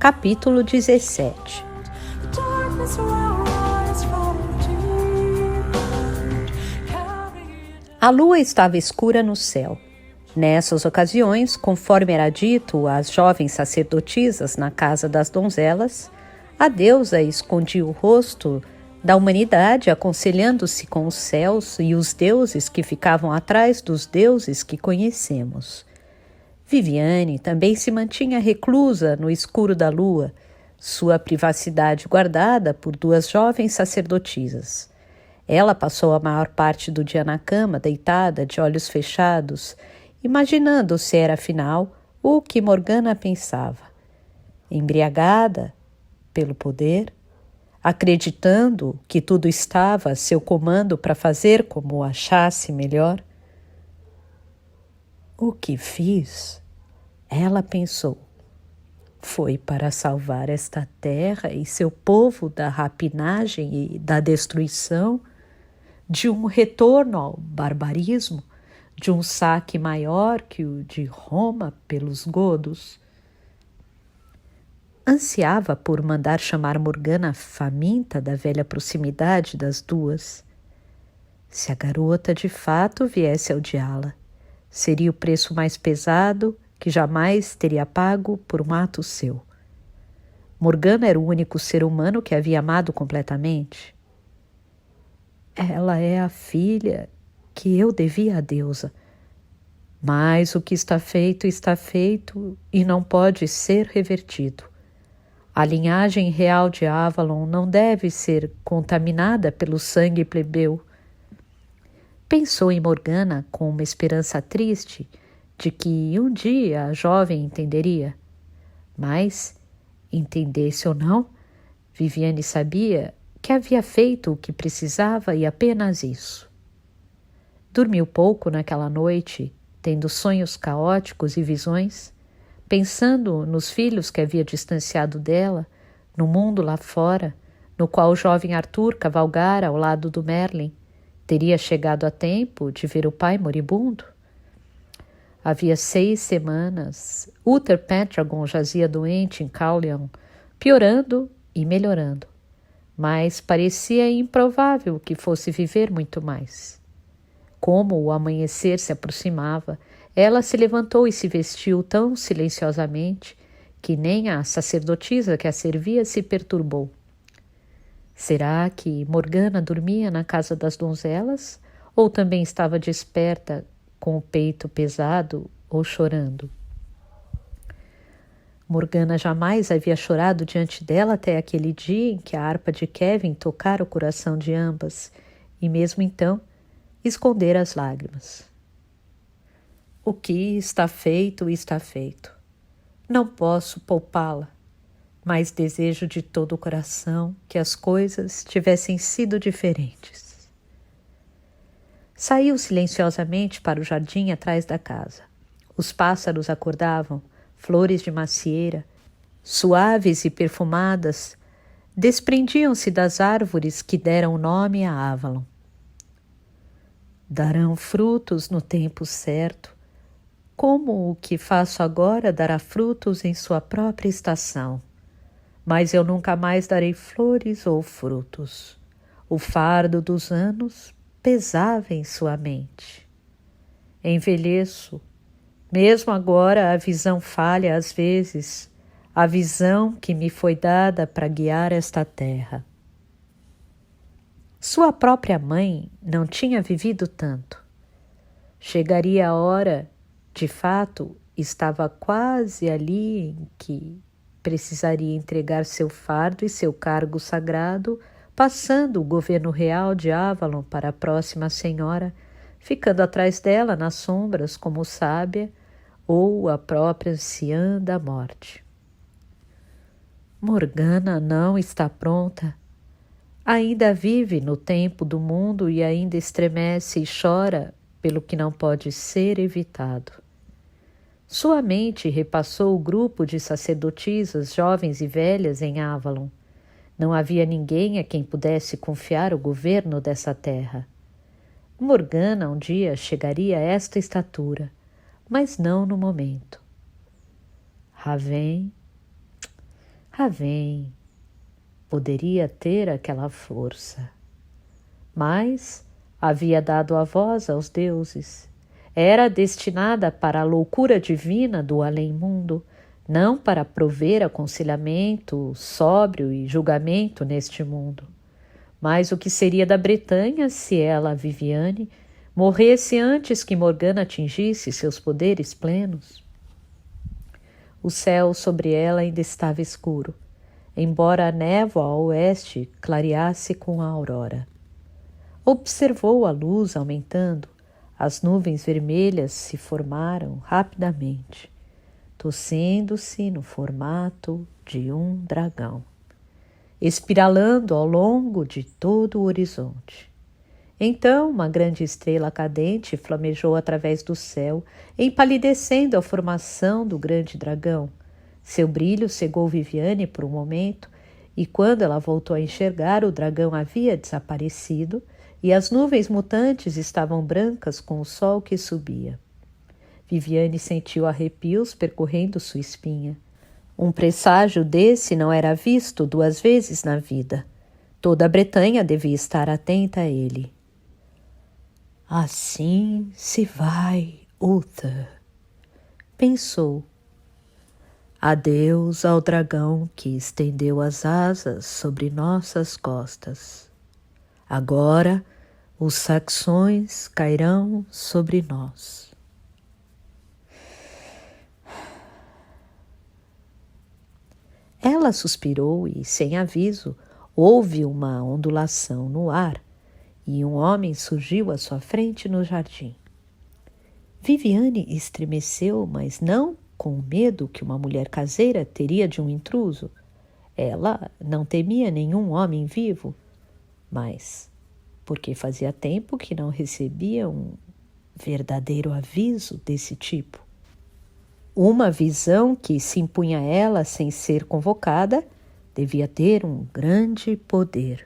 Capítulo 17. A lua estava escura no céu. Nessas ocasiões, conforme era dito às jovens sacerdotisas na casa das donzelas, a deusa escondia o rosto da humanidade, aconselhando-se com os céus e os deuses que ficavam atrás dos deuses que conhecemos. Viviane também se mantinha reclusa no escuro da lua, sua privacidade guardada por duas jovens sacerdotisas. Ela passou a maior parte do dia na cama, deitada, de olhos fechados, imaginando se era, afinal, o que Morgana pensava. Embriagada pelo poder, acreditando que tudo estava a seu comando para fazer como achasse melhor. O que fiz, ela pensou, foi para salvar esta terra e seu povo da rapinagem e da destruição, de um retorno ao barbarismo, de um saque maior que o de Roma pelos godos. Ansiava por mandar chamar Morgana faminta da velha proximidade das duas. Se a garota de fato viesse a odiá-la, seria o preço mais pesado que jamais teria pago por um ato seu. Morgana era o único ser humano que havia amado completamente. Ela é a filha que eu devia à deusa. Mas o que está feito e não pode ser revertido. A linhagem real de Avalon não deve ser contaminada pelo sangue plebeu. Pensou em Morgana com uma esperança triste de que um dia a jovem entenderia. Mas, entendesse ou não, Viviane sabia que havia feito o que precisava e apenas isso. Dormiu pouco naquela noite, tendo sonhos caóticos e visões, pensando nos filhos que havia distanciado dela, no mundo lá fora, no qual o jovem Arthur cavalgara ao lado do Merlin. Teria chegado a tempo de ver o pai moribundo? Havia 6 semanas, Uther Pendragon jazia doente em Caerleon, piorando e melhorando, mas parecia improvável que fosse viver muito mais. Como o amanhecer se aproximava, ela se levantou e se vestiu tão silenciosamente que nem a sacerdotisa que a servia se perturbou. Será que Morgana dormia na casa das donzelas ou também estava desperta com o peito pesado ou chorando? Morgana jamais havia chorado diante dela até aquele dia em que a harpa de Kevin tocara o coração de ambas e mesmo então escondera as lágrimas. O que está feito, está feito. Não posso poupá-la, mas desejo de todo o coração que as coisas tivessem sido diferentes. Saiu silenciosamente para o jardim atrás da casa. Os pássaros acordavam, flores de macieira, suaves e perfumadas, desprendiam-se das árvores que deram o nome a Avalon. Darão frutos no tempo certo, como o que faço agora dará frutos em sua própria estação. Mas eu nunca mais darei flores ou frutos. O fardo dos anos pesava em sua mente. Envelheço. Mesmo agora a visão falha às vezes, a visão que me foi dada para guiar esta terra. Sua própria mãe não tinha vivido tanto. Chegaria a hora, de fato, estava quase ali em que precisaria entregar seu fardo e seu cargo sagrado, passando o governo real de Avalon para a próxima senhora, ficando atrás dela nas sombras como sábia ou a própria anciã da morte. Morgana não está pronta. Ainda vive no tempo do mundo e ainda estremece e chora pelo que não pode ser evitado. Sua mente repassou o grupo de sacerdotisas jovens e velhas em Avalon. Não havia ninguém a quem pudesse confiar o governo dessa terra. Morgana um dia chegaria a esta estatura, mas não no momento. Raven Raven poderia ter aquela força, mas havia dado a voz aos deuses. Era destinada para a loucura divina do além-mundo, não para prover aconselhamento sóbrio e julgamento neste mundo. Mas o que seria da Bretanha se ela, Viviane, morresse antes que Morgana atingisse seus poderes plenos? O céu sobre ela ainda estava escuro, embora a névoa ao oeste clareasse com a aurora. Observou a luz aumentando. As nuvens vermelhas se formaram rapidamente, torcendo-se no formato de um dragão, espiralando ao longo de todo o horizonte. Então uma grande estrela cadente flamejou através do céu, empalidecendo a formação do grande dragão. Seu brilho cegou Viviane por um momento, e quando ela voltou a enxergar, o dragão havia desaparecido e as nuvens mutantes estavam brancas com o sol que subia. Viviane sentiu arrepios percorrendo sua espinha. Um presságio desse não era visto 2 vezes na vida. Toda a Bretanha devia estar atenta a ele. Assim se vai, Uther, pensou. Adeus ao dragão que estendeu as asas sobre nossas costas. Agora os saxões cairão sobre nós. Ela suspirou e, sem aviso, houve uma ondulação no ar e um homem surgiu à sua frente no jardim. Viviane estremeceu, mas não com o medo que uma mulher caseira teria de um intruso. Ela não temia nenhum homem vivo, mas porque fazia tempo que não recebia um verdadeiro aviso desse tipo. Uma visão que se impunha a ela sem ser convocada devia ter um grande poder.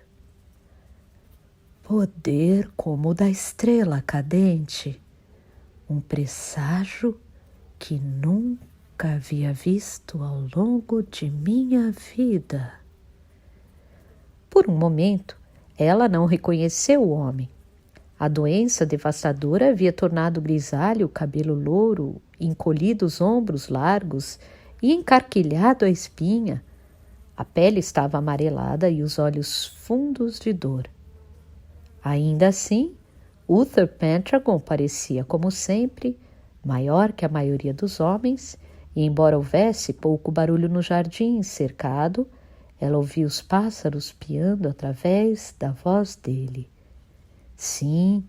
Poder como o da estrela cadente, um presságio que nunca havia visto ao longo de minha vida. Por um momento, ela não reconheceu o homem. A doença devastadora havia tornado grisalho o cabelo louro, encolhido os ombros largos e encarquilhado a espinha. A pele estava amarelada e os olhos fundos de dor. Ainda assim, Uther Pendragon parecia, como sempre, maior que a maioria dos homens, e embora houvesse pouco barulho no jardim cercado, ela ouvia os pássaros piando através da voz dele. Sim,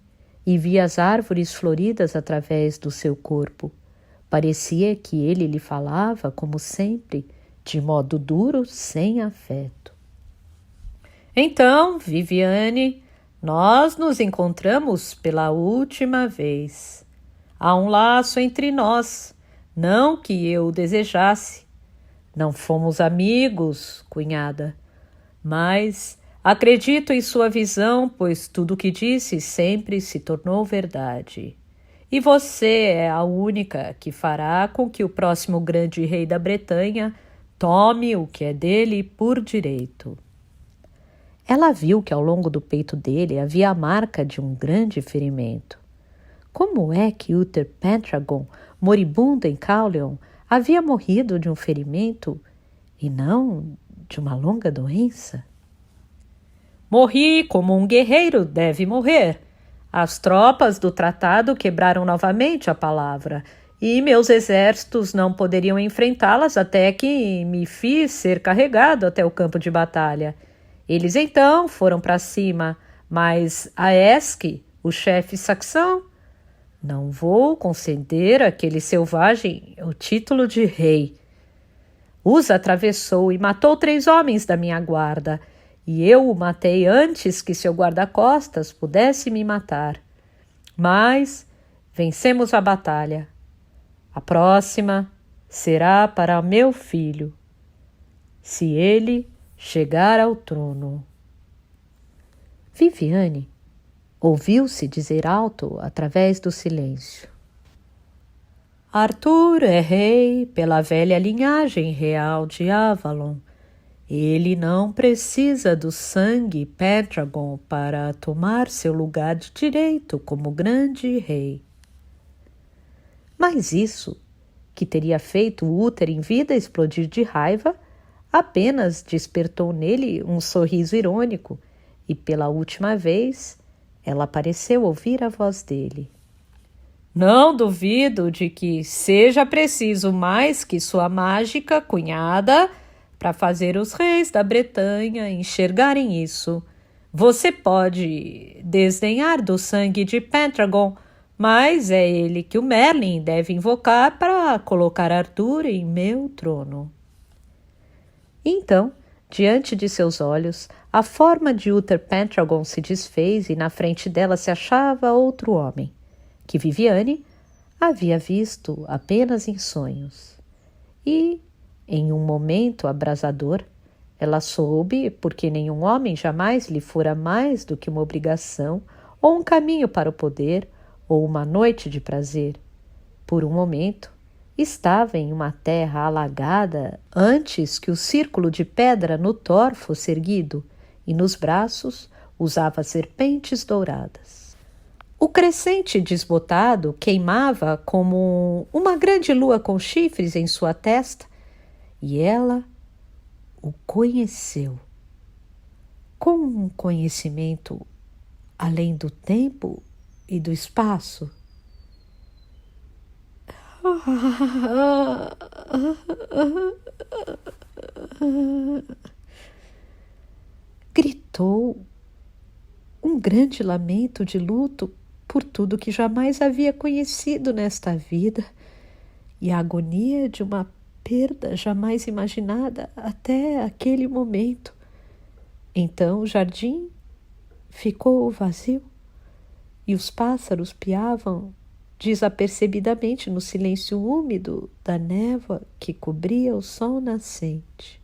e via as árvores floridas através do seu corpo. Parecia que ele lhe falava, como sempre, de modo duro, sem afeto. Então, Viviane, nós nos encontramos pela última vez. Há um laço entre nós, não que eu desejasse. Não fomos amigos, cunhada, mas acredito em sua visão, pois tudo o que disse sempre se tornou verdade. E você é a única que fará com que o próximo grande rei da Bretanha tome o que é dele por direito. Ela viu que ao longo do peito dele havia a marca de um grande ferimento. Como é que Uther Pendragon, moribundo em Caerleon, havia morrido de um ferimento e não de uma longa doença? Morri como um guerreiro deve morrer. As tropas do tratado quebraram novamente a palavra e meus exércitos não poderiam enfrentá-las até que me fiz ser carregado até o campo de batalha. Eles então foram para cima, mas Aeske, o chefe saxão, não vou conceder àquele selvagem o título de rei. Os atravessou e matou 3 homens da minha guarda, e eu o matei antes que seu guarda-costas pudesse me matar. Mas vencemos a batalha. A próxima será para meu filho, se ele chegar ao trono. Viviane ouviu-se dizer alto através do silêncio. Arthur é rei pela velha linhagem real de Avalon, Ele não precisa do sangue Pendragon para tomar seu lugar de direito como grande rei. Mas isso, que teria feito o Uther em vida explodir de raiva, apenas despertou nele um sorriso irônico, e pela última vez ela pareceu ouvir a voz dele. Não duvido de que seja preciso mais que sua mágica cunhada para fazer os reis da Bretanha enxergarem isso. Você pode desdenhar do sangue de Pendragon, mas é ele que o Merlin deve invocar para colocar Arthur em meu trono. Então, diante de seus olhos, a forma de Uther Pendragon se desfez e na frente dela se achava outro homem, que Viviane havia visto apenas em sonhos. E, em um momento abrasador, ela soube, porque nenhum homem jamais lhe fora mais do que uma obrigação, ou um caminho para o poder, ou uma noite de prazer. Por um momento, estava em uma terra alagada antes que o círculo de pedra no Thor fosse erguido, e nos braços usava serpentes douradas. O crescente desbotado queimava como uma grande lua com chifres em sua testa, e ela o conheceu. Com um conhecimento além do tempo e do espaço. Gritou um grande lamento de luto por tudo que jamais havia conhecido nesta vida e a agonia de uma perda jamais imaginada até aquele momento. Então o jardim ficou vazio e os pássaros piavam desapercebidamente no silêncio úmido da névoa que cobria o sol nascente.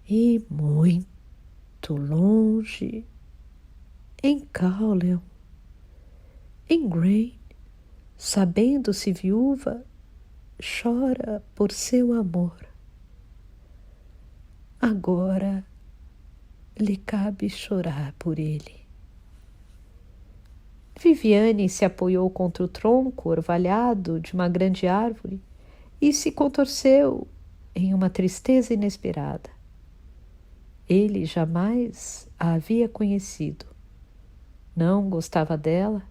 E muito longe, em Cauleon, Igraine, sabendo-se viúva, chora por seu amor. Agora lhe cabe chorar por ele. Viviane se apoiou contra o tronco orvalhado de uma grande árvore e se contorceu em uma tristeza inesperada. Ele jamais a havia conhecido. Não gostava dela,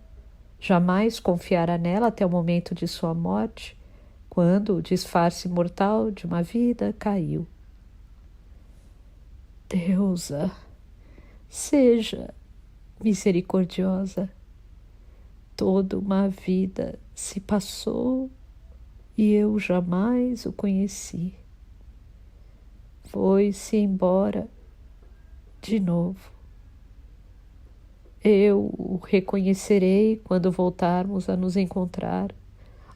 jamais confiara nela até o momento de sua morte, quando o disfarce mortal de uma vida caiu. Deusa, seja misericordiosa. Toda uma vida se passou e eu jamais o conheci. Foi-se embora de novo. Eu o reconhecerei quando voltarmos a nos encontrar,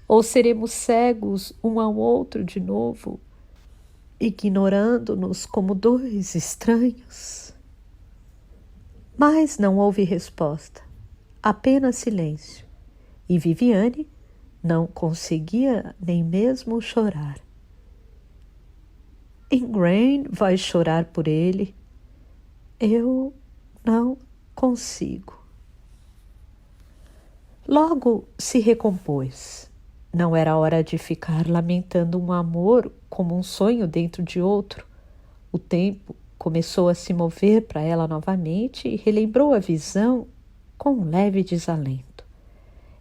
ou seremos cegos um ao outro de novo, ignorando-nos como dois estranhos. Mas não houve resposta, apenas silêncio, e Viviane não conseguia nem mesmo chorar. Igraine vai chorar por ele. Eu não consigo. Logo se recompôs. Não era hora de ficar lamentando um amor como um sonho dentro de outro. O tempo começou a se mover para ela novamente e relembrou a visão com um leve desalento.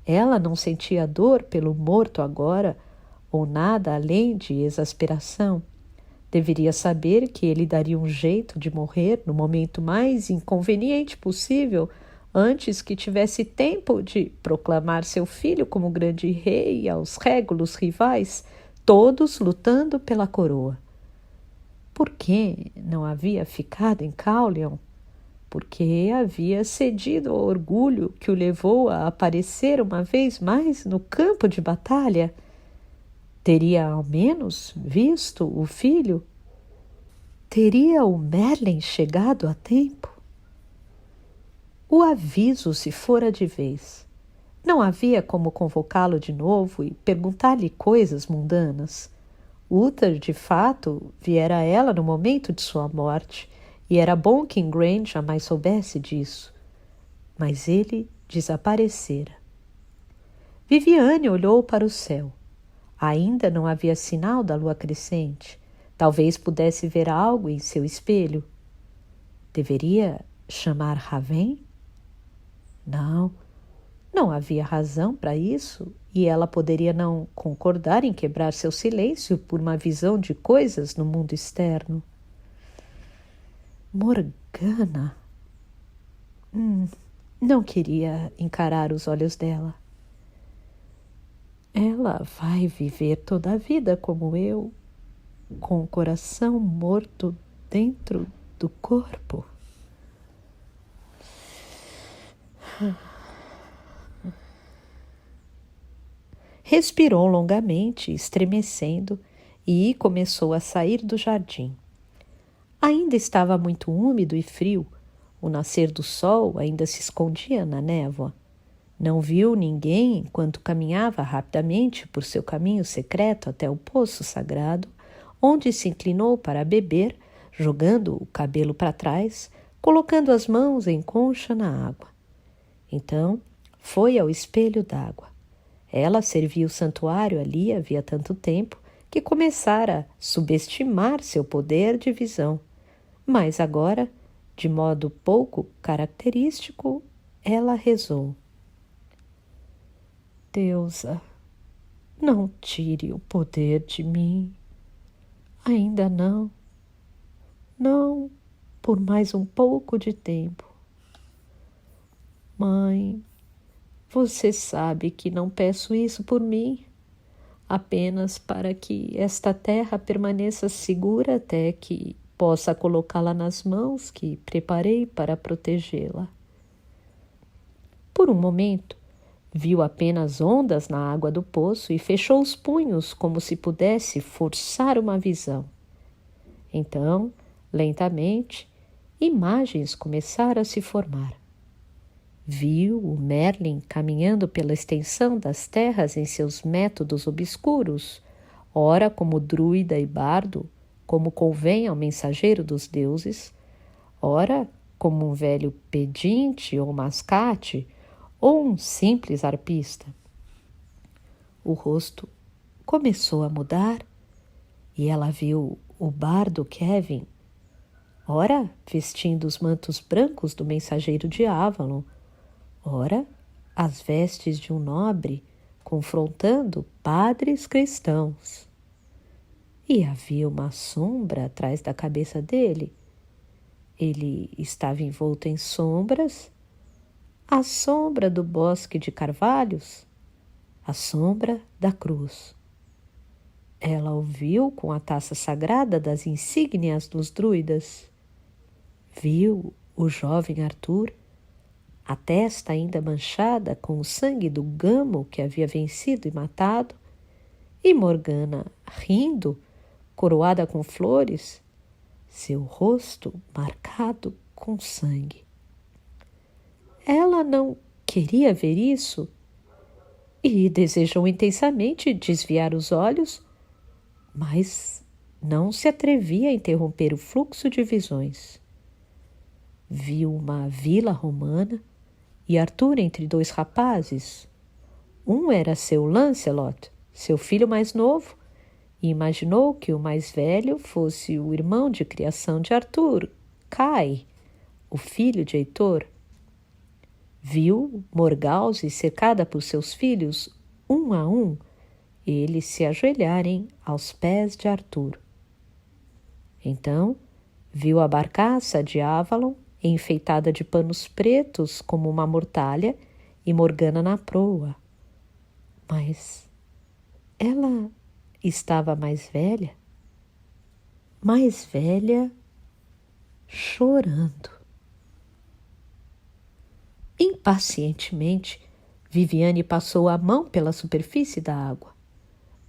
Ela não sentia dor pelo morto agora, ou nada além de exasperação. Deveria saber que ele daria um jeito de morrer no momento mais inconveniente possível, antes que tivesse tempo de proclamar seu filho como grande rei aos régulos rivais, todos lutando pela coroa. Por que não havia ficado em Cauleon? Porque havia cedido ao orgulho que o levou a aparecer uma vez mais no campo de batalha? Teria ao menos visto o filho? Teria o Merlin chegado a tempo? O aviso se fora de vez. Não havia como convocá-lo de novo e perguntar-lhe coisas mundanas. Uther, de fato, viera a ela no momento de sua morte, e era bom que Ingrain jamais soubesse disso. Mas ele desaparecera. Viviane olhou para o céu. Ainda não havia sinal da lua crescente. Talvez pudesse ver algo em seu espelho. Deveria chamar Raven? Não havia razão para isso, e ela poderia não concordar em quebrar seu silêncio por uma visão de coisas no mundo externo. Morgana. Não queria encarar os olhos dela. Ela vai viver toda a vida como eu, com o coração morto dentro do corpo. Respirou longamente, estremecendo, e começou a sair do jardim. Ainda estava muito úmido e frio. O nascer do sol ainda se escondia na névoa. Não viu ninguém enquanto caminhava rapidamente por seu caminho secreto até o poço sagrado, onde se inclinou para beber, jogando o cabelo para trás, colocando as mãos em concha na água. Então, foi ao espelho d'água. Ela servia o santuário ali havia tanto tempo que começara a subestimar seu poder de visão. Mas agora, de modo pouco característico, ela rezou. Deusa, não tire o poder de mim. Ainda não. Não por mais um pouco de tempo. Mãe, você sabe que não peço isso por mim, apenas para que esta terra permaneça segura até que possa colocá-la nas mãos que preparei para protegê-la. Por um momento, viu apenas ondas na água do poço e fechou os punhos como se pudesse forçar uma visão. Então, lentamente, imagens começaram a se formar. Viu o Merlin caminhando pela extensão das terras em seus métodos obscuros, ora como druida e bardo, como convém ao mensageiro dos deuses, ora como um velho pedinte ou mascate, ou um simples arpista. O rosto começou a mudar e ela viu o bardo Kevin, ora vestindo os mantos brancos do mensageiro de Avalon, ora as vestes de um nobre confrontando padres cristãos. E havia uma sombra atrás da cabeça dele. Ele estava envolto em sombras, a sombra do bosque de carvalhos, a sombra da cruz. Ela o viu com a taça sagrada das insígnias dos druidas. Viu o jovem Arthur, a testa ainda manchada com o sangue do gamo que havia vencido e matado, e Morgana rindo, coroada com flores, seu rosto marcado com sangue. Ela não queria ver isso e desejou intensamente desviar os olhos, mas não se atrevia a interromper o fluxo de visões. Viu uma vila romana e Arthur entre dois rapazes. Um era seu Lancelot, seu filho mais novo, e imaginou que o mais velho fosse o irmão de criação de Arthur, Kai, o filho de Heitor. Viu Morgause cercada por seus filhos, um a um, eles se ajoelharem aos pés de Arthur. Então, viu a barcaça de Avalon enfeitada de panos pretos como uma mortalha e Morgana na proa. Mas ela estava mais velha chorando. Impacientemente, Viviane passou a mão pela superfície da água.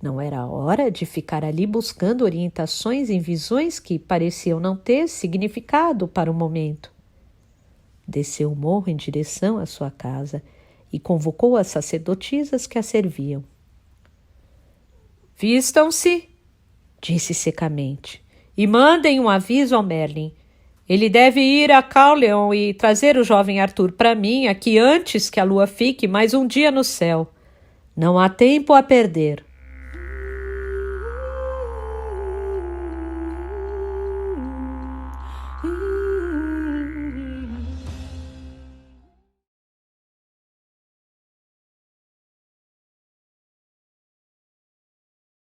Não era hora de ficar ali buscando orientações em visões que pareciam não ter significado para o momento. Desceu o morro em direção à sua casa e convocou as sacerdotisas que a serviam. Vistam-se, disse secamente. E mandem um aviso ao Merlin. Ele deve ir a Caerleon e trazer o jovem Arthur para mim aqui antes que a lua fique mais um dia no céu. Não há tempo a perder.